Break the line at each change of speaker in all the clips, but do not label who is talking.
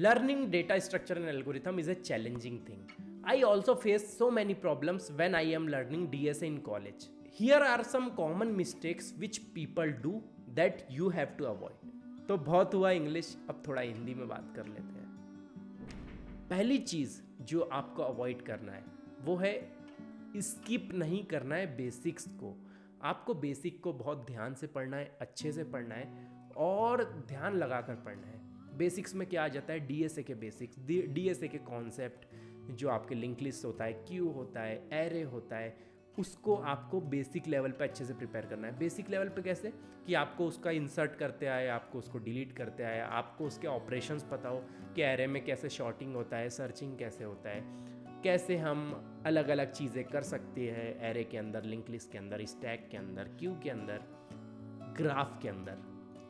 Learning data structure and algorithm is a challenging thing. I also face so many problems when I am learning DSA in college. Here are some common mistakes which people do that you have to avoid. तो बहुत हुआ English, अब थोड़ा हिंदी में बात कर लेते हैं। पहली चीज़ जो आपको अवॉइड करना है वो है स्किप नहीं करना है बेसिक्स को। आपको बेसिक को बहुत ध्यान से पढ़ना है, अच्छे से पढ़ना है और ध्यान लगाकर पढ़ना है। बेसिक्स में क्या आ जाता है, डीएसए के बेसिक्स, डीएसए के कॉन्सेप्ट, जो आपके लिंक लिस्ट होता है, क्यू होता है, एरे होता है, उसको आपको बेसिक लेवल पे अच्छे से प्रिपेयर करना है। बेसिक लेवल पे कैसे कि आपको उसका इंसर्ट करते आए, आपको उसको डिलीट करते आए, आपको उसके ऑपरेशंस पता हो कि एरे में कैसे शॉर्टिंग होता है, सर्चिंग कैसे होता है, कैसे हम अलग अलग चीज़ें कर सकते हैं एरे के अंदर, लिंक लिस्ट के अंदर, स्टैक के अंदर, क्यू के अंदर, ग्राफ के अंदर।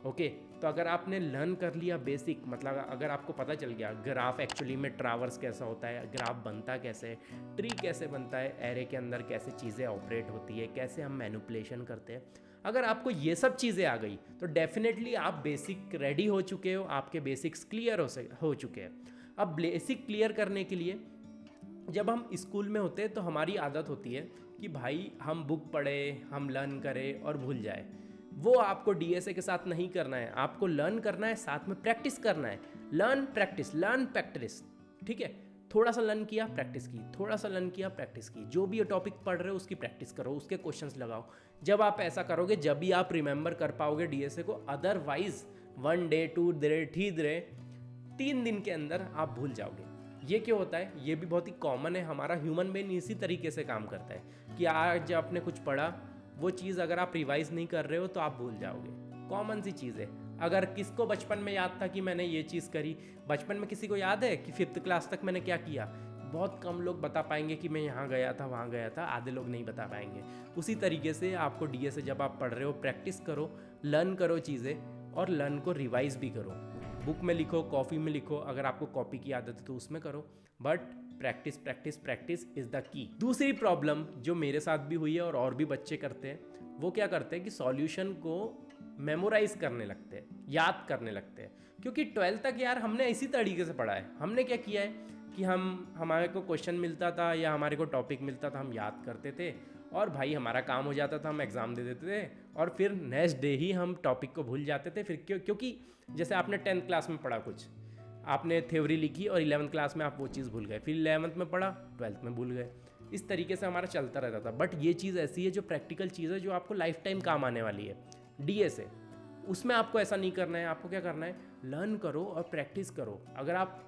ओके, तो अगर आपने लर्न कर लिया बेसिक, मतलब अगर आपको पता चल गया ग्राफ एक्चुअली में ट्रावर्स कैसा होता है, ग्राफ बनता कैसे है, ट्री कैसे बनता है, एरे के अंदर कैसे चीज़ें ऑपरेट होती है, कैसे हम मैनिपुलेशन करते हैं, अगर आपको ये सब चीज़ें आ गई तो डेफिनेटली आप बेसिक रेडी हो चुके हो, आपके बेसिक्स क्लियर हो चुके हैं। अब बेसिक क्लियर करने के लिए जब हम स्कूल में होते हैं तो हमारी आदत होती है कि भाई हम बुक पढ़े, हम लर्न करें और भूल जाए। वो आपको डीएसए के साथ नहीं करना है, आपको लर्न करना है, साथ में प्रैक्टिस करना है। लर्न प्रैक्टिस, ठीक है। थोड़ा सा लर्न किया, प्रैक्टिस की, थोड़ा सा लर्न किया, प्रैक्टिस की। जो भी टॉपिक पढ़ रहे हो उसकी प्रैक्टिस करो, उसके क्वेश्चंस लगाओ। जब आप ऐसा करोगे जब भी आप रिमेंबर कर पाओगे डीएसए को। अदरवाइज 1 डे 2 डे 3 दिन के अंदर आप भूल जाओगे। ये क्यों होता है, ये भी बहुत ही कॉमन है। हमारा ह्यूमन ब्रेन इसी तरीके से काम करता है कि आज आपने कुछ पढ़ा, वो चीज़ अगर आप रिवाइज नहीं कर रहे हो तो आप भूल जाओगे। कॉमन सी चीज़ है। अगर किसको बचपन में याद था कि मैंने ये चीज़ करी, बचपन में किसी को याद है कि 5th क्लास तक मैंने क्या किया? बहुत कम लोग बता पाएंगे कि मैं यहाँ गया था, वहाँ गया था, आधे लोग नहीं बता पाएंगे। उसी तरीके से आपको डीएसए जब आप पढ़ रहे हो, प्रैक्टिस करो, लर्न करो चीज़ें और लर्न को रिवाइज भी करो। बुक में लिखो, कॉपी में लिखो, अगर आपको कॉपी की आदत है तो उसमें करो, but practice practice practice is the key. दूसरी प्रॉब्लम जो मेरे साथ भी हुई है और भी बच्चे करते हैं, वो क्या करते हैं कि सॉल्यूशन को मेमोराइज करने लगते हैं, याद करने लगते हैं। क्योंकि 12th तक यार हमने इसी तरीके से पढ़ा है। हमने क्या किया है कि हमारे को क्वेश्चन मिलता था या हमारे को टॉपिक मिलता था, हम याद करते थे और भाई हमारा काम हो जाता था, हम एग्ज़ाम दे देते थे और फिर नेक्स्ट डे ही हम टॉपिक को भूल जाते थे। फिर क्योंकि जैसे आपने 10th क्लास में पढ़ा कुछ, आपने थ्योरी लिखी और 11th क्लास में आप वो चीज़ भूल गए, फिर 11th में पढ़ा, 12th में भूल गए। इस तरीके से हमारा चलता रहता था। बट ये चीज़ ऐसी है जो प्रैक्टिकल चीज़ है, जो आपको लाइफ टाइम काम आने वाली है। डीएसए, उसमें आपको ऐसा नहीं करना है। आपको क्या करना है, लर्न करो और प्रैक्टिस करो। अगर आप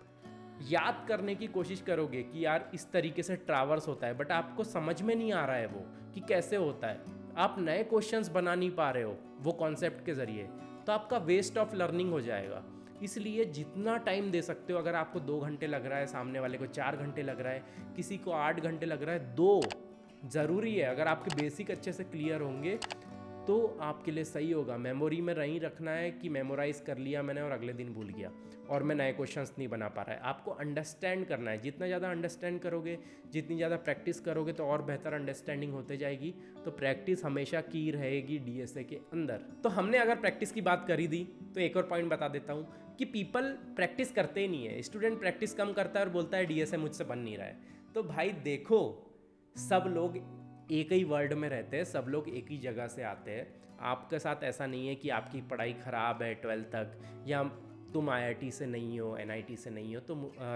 याद करने की कोशिश करोगे कि यार इस तरीके से ट्रावर्स होता है, बट आपको समझ में नहीं आ रहा है वो कि कैसे होता है, आप नए क्वेश्चंस बना नहीं पा रहे हो वो कॉन्सेप्ट के ज़रिए, तो आपका वेस्ट ऑफ लर्निंग हो जाएगा। इसलिए जितना टाइम दे सकते हो, अगर आपको 2 घंटे लग रहा है, सामने वाले को 4 घंटे लग रहा है, किसी को 8 घंटे लग रहा है, 2 ज़रूरी है। अगर आपके बेसिक अच्छे से क्लियर होंगे तो आपके लिए सही होगा। मेमोरी में नहीं रखना है कि मेमोराइज़ कर लिया मैंने और अगले दिन भूल गया और मैं नए क्वेश्चंस नहीं बना पा रहा है। आपको अंडरस्टैंड करना है। जितना ज़्यादा अंडरस्टैंड करोगे, जितनी ज़्यादा प्रैक्टिस करोगे तो और बेहतर अंडरस्टैंडिंग होते जाएगी। तो प्रैक्टिस हमेशा की रहेगी डीएसए के अंदर। तो हमने अगर प्रैक्टिस की बात करी दी तो एक और पॉइंट बता देता हूँ कि पीपल प्रैक्टिस करते ही नहीं है। स्टूडेंट प्रैक्टिस कम करता है और बोलता है डीएसए मुझसे बन नहीं रहा है। तो भाई देखो, सब लोग एक ही वर्ल्ड में रहते हैं, सब लोग एक ही जगह से आते हैं। आपके साथ ऐसा नहीं है कि आपकी पढ़ाई ख़राब है 12th तक, या तुम आईआईटी से नहीं हो, एनआईटी से नहीं हो, तो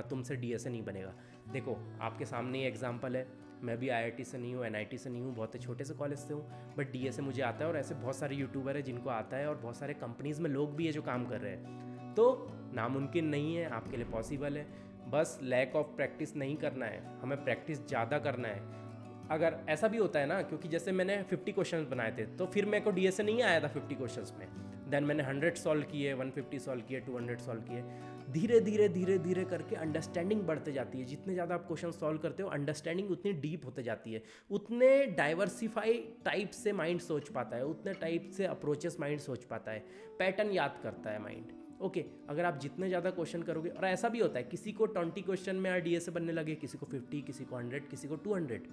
तुमसे डीएसए नहीं बनेगा। देखो आपके सामने ही एग्जांपल है, मैं भी आईआईटी से नहीं हूँ, एनआईटी से नहीं हूँ, बहुत छोटे से कॉलेज से हूँ, बट डीएसए मुझे आता है। और ऐसे बहुत सारे यूट्यूबर हैं जिनको आता है और बहुत सारे कंपनीज़ में लोग भी है जो काम कर रहे हैं। तो नामुमकिन नहीं है, आपके लिए पॉसिबल है। बस लैक ऑफ प्रैक्टिस नहीं करना है, हमें प्रैक्टिस ज़्यादा करना है। अगर ऐसा भी होता है ना, क्योंकि जैसे मैंने 50 क्वेश्चन बनाए थे तो फिर मेरे को डीएसए नहीं आया था 50 क्वेश्चंस में। देन मैंने 100 सॉल्व किए, 150 सॉल्व किए, 200 सॉल्व किए। धीरे धीरे करके अंडरस्टैंडिंग बढ़ते जाती है। जितने ज़्यादा आप क्वेश्चन सॉल्व करते हो, अंडरस्टैंडिंग उतनी डीप होते जाती है, उतने डाइवर्सिफाई टाइप से माइंड सोच पाता है, उतने टाइप से अप्रोचेस माइंड सोच पाता है, पैटर्न याद करता है माइंड। ओके, अगर आप जितने ज़्यादा क्वेश्चन करोगे, और ऐसा भी होता है किसी को 20 क्वेश्चन में डीएसए बनने लगे, किसी को 50, किसी को 100, किसी को 200।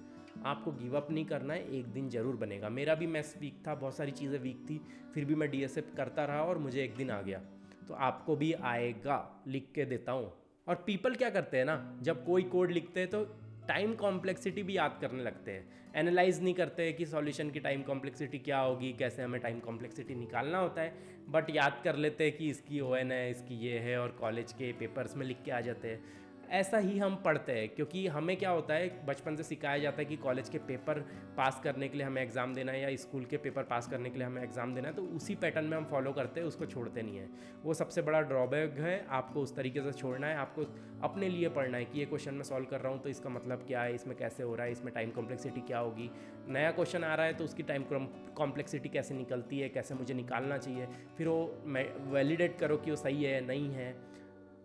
आपको गिव अप नहीं करना है, एक दिन जरूर बनेगा। मेरा भी मैथ्स वीक था, बहुत सारी चीज़ें वीक थी, फिर भी मैं डीएसए करता रहा और मुझे एक दिन आ गया। तो आपको भी आएगा, लिख के देता हूँ। और पीपल क्या करते हैं ना, जब कोई कोड लिखते हैं तो टाइम कॉम्प्लेक्सिटी भी याद करने लगते हैं, एनालाइज नहीं करते कि सॉल्यूशन की टाइम कॉम्प्लेक्सिटी क्या होगी, कैसे हमें टाइम कॉम्प्लेक्सिटी निकालना होता है, बट याद कर लेते हैं कि इसकी ON है, इसकी ये है, और कॉलेज के पेपर्स में लिख के आ जाते हैं। ऐसा ही हम पढ़ते हैं, क्योंकि हमें क्या होता है, बचपन से सिखाया जाता है कि कॉलेज के पेपर पास करने के लिए हमें एग्ज़ाम देना है, या स्कूल के पेपर पास करने के लिए हमें एग्ज़ाम देना है, तो उसी पैटर्न में हम फॉलो करते हैं, उसको छोड़ते नहीं है। वो सबसे बड़ा ड्रॉबैक है, आपको उस तरीके से छोड़ना है, आपको अपने लिए पढ़ना है कि ये क्वेश्चन मैं सॉल्व कर रहा हूँ तो इसका मतलब क्या है, इसमें कैसे हो रहा है, इसमें टाइम कॉम्प्लेक्सिटी क्या होगी, नया क्वेश्चन आ रहा है तो उसकी टाइम कॉम्प्लेक्सिटी कैसे निकलती है, कैसे मुझे निकालना चाहिए, फिर वो वैलिडेट करो कि वो सही है नहीं है।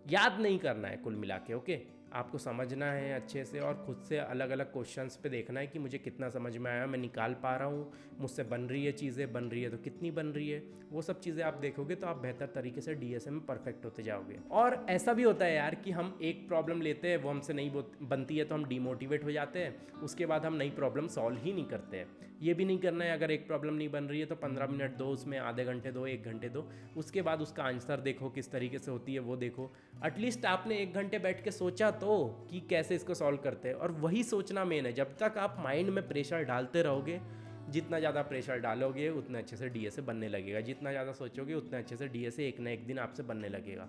याद नहीं करना है कुल मिला के, ओके। आपको समझना है अच्छे से, और खुद से अलग अलग क्वेश्चंस पे देखना है कि मुझे कितना समझ में आया, मैं निकाल पा रहा हूँ, मुझसे बन रही है चीज़ें, बन रही है तो कितनी बन रही है, वो सब चीज़ें आप देखोगे तो आप बेहतर तरीके से DSA में परफेक्ट होते जाओगे। और ऐसा भी होता है यार कि हम एक प्रॉब्लम लेते हैं, वो हमसे नहीं बनती है तो हम डिमोटिवेट हो जाते हैं, उसके बाद हम नई प्रॉब्लम सॉल्व ही नहीं करते हैं। ये भी नहीं करना है, अगर एक प्रॉब्लम नहीं बन रही है तो 15 मिनट दो, उसमें आधे घंटे दो, 1 घंटे दो, उसके बाद उसका आंसर देखो किस तरीके से होती है वो देखो। एटलीस्ट आपने 1 घंटे बैठ के सोचा तो कि कैसे इसको सॉल्व करते हैं, और वही सोचना मेन है। जब तक आप माइंड में प्रेशर डालते रहोगे, जितना ज़्यादा प्रेशर डालोगे उतना अच्छे से DSA बनने लगेगा, जितना ज़्यादा सोचोगे उतना अच्छे से DSA एक ना एक दिन आपसे बनने लगेगा।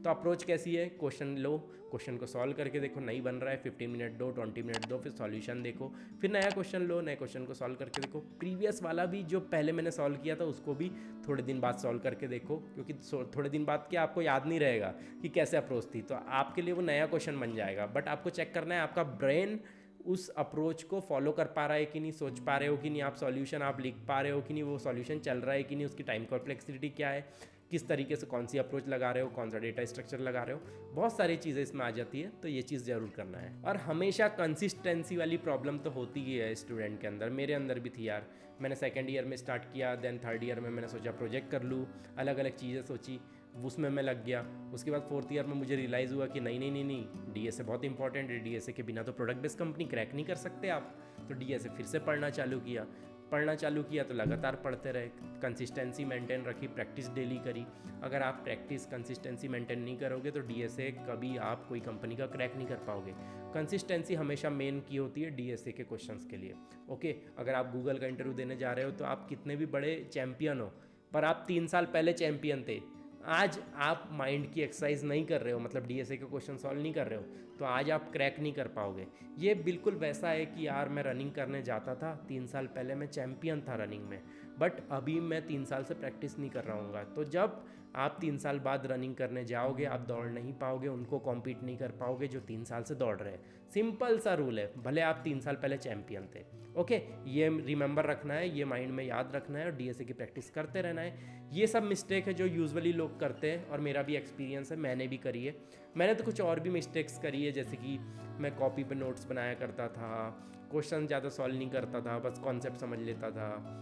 तो अप्रोच कैसी है, क्वेश्चन लो, क्वेश्चन को सॉल्व करके देखो, नहीं बन रहा है 15 मिनट दो, 20 मिनट दो, फिर सॉल्यूशन देखो, फिर नया क्वेश्चन लो, नए क्वेश्चन को सॉल्व करके देखो, प्रीवियस वाला भी जो पहले मैंने सॉल्व किया था उसको भी थोड़े दिन बाद सॉल्व करके देखो, क्योंकि थोड़े दिन बाद क्या आपको याद नहीं रहेगा कि कैसे अप्रोच थी, तो आपके लिए वो नया क्वेश्चन बन जाएगा। बट आपको चेक करना है आपका ब्रेन उस अप्रोच को फॉलो कर पा रहा है कि नहीं, सोच पा रहे हो कि नहीं, आप सॉल्यूशन आप लिख पा रहे हो कि नहीं, वो सॉल्यूशन चल रहा है कि नहीं, उसकी टाइम कॉम्प्लेक्सिटी क्या है, किस तरीके से कौन सी अप्रोच लगा रहे हो, कौन सा डेटा स्ट्रक्चर लगा रहे हो, बहुत सारी चीज़ें इसमें आ जाती है। तो ये चीज़ ज़रूर करना है। और हमेशा कंसिस्टेंसी वाली प्रॉब्लम तो होती ही है स्टूडेंट के अंदर, मेरे अंदर भी थी यार। मैंने 2nd ईयर में स्टार्ट किया, देन 3rd ईयर में मैंने सोचा प्रोजेक्ट कर लूँ, अलग अलग चीज़ें सोची, उसमें मैं लग गया। उसके बाद 4th ईयर में मुझे रियलाइज़ हुआ कि नहीं, DSA बहुत इंपॉर्टेंट है, DSA के बिना तो प्रोडक्ट बेस्ड कंपनी क्रैक नहीं कर सकते आप। तो DSA फिर से पढ़ना चालू किया तो लगातार पढ़ते रहे, कंसिस्टेंसी मेंटेन रखी, प्रैक्टिस डेली करी। अगर आप प्रैक्टिस कंसिस्टेंसी मेंटेन नहीं करोगे तो DSA कभी आप कोई कंपनी का क्रैक नहीं कर पाओगे। कंसिस्टेंसी हमेशा मेन की होती है DSA के क्वेश्चंस के लिए, ओके। अगर आप गूगल का इंटरव्यू देने जा रहे हो तो आप कितने भी बड़े चैम्पियन हो, पर आप 3 साल पहले चैम्पियन थे, आज आप माइंड की एक्सरसाइज नहीं कर रहे हो, मतलब DSA के क्वेश्चन सॉल्व नहीं कर रहे हो, तो आज आप क्रैक नहीं कर पाओगे। ये बिल्कुल वैसा है कि यार मैं रनिंग करने जाता था 3 साल पहले, मैं चैम्पियन था रनिंग में, बट अभी मैं 3 साल से प्रैक्टिस नहीं कर रहा हूँगा। तो जब आप 3 साल बाद रनिंग करने जाओगे, आप दौड़ नहीं पाओगे, उनको कॉम्पीट नहीं कर पाओगे जो 3 साल से दौड़ रहे हैं। सिंपल सा रूल है, भले आप 3 साल पहले चैम्पियन थे, ओके। ये रिमेंबर रखना है, ये माइंड में याद रखना है, और DSA की प्रैक्टिस करते रहना है। ये सब मिस्टेक है जो यूजुअली लोग करते हैं, और मेरा भी एक्सपीरियंस है, मैंने भी करी है। मैंने तो कुछ और भी मिस्टेक्स करी है, जैसे कि मैं कॉपी पे नोट्स बनाया करता था, क्वेश्चन ज़्यादा सॉल्व नहीं करता था, बस कॉन्सेप्ट समझ लेता था।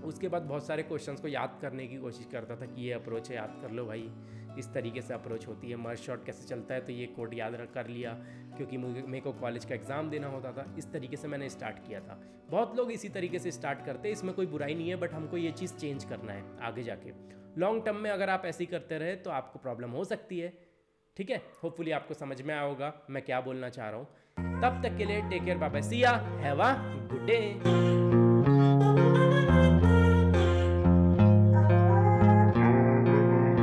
उसके बाद बहुत सारे क्वेश्चंस को याद करने की कोशिश करता था कि ये अप्रोच है, याद कर लो भाई, इस तरीके से अप्रोच होती है, मर्ज शॉट कैसे चलता है, तो ये कोड याद रख कर लिया, क्योंकि मेरे को कॉलेज का एग्ज़ाम देना होता था। इस तरीके से मैंने स्टार्ट किया था। बहुत लोग इसी तरीके से स्टार्ट करते हैं, इसमें कोई बुराई नहीं है, बट हमको ये चीज़ चेंज करना है आगे जाके। लॉन्ग टर्म में अगर आप ऐसे ही करते रहे तो आपको प्रॉब्लम हो सकती है, ठीक है। होपफुली आपको समझ में आया होगा मैं क्या बोलना चाह रहा हूँ। तब तक के लिए टेक केयर, बाय बाय, सी या, हैव अ गुड डे।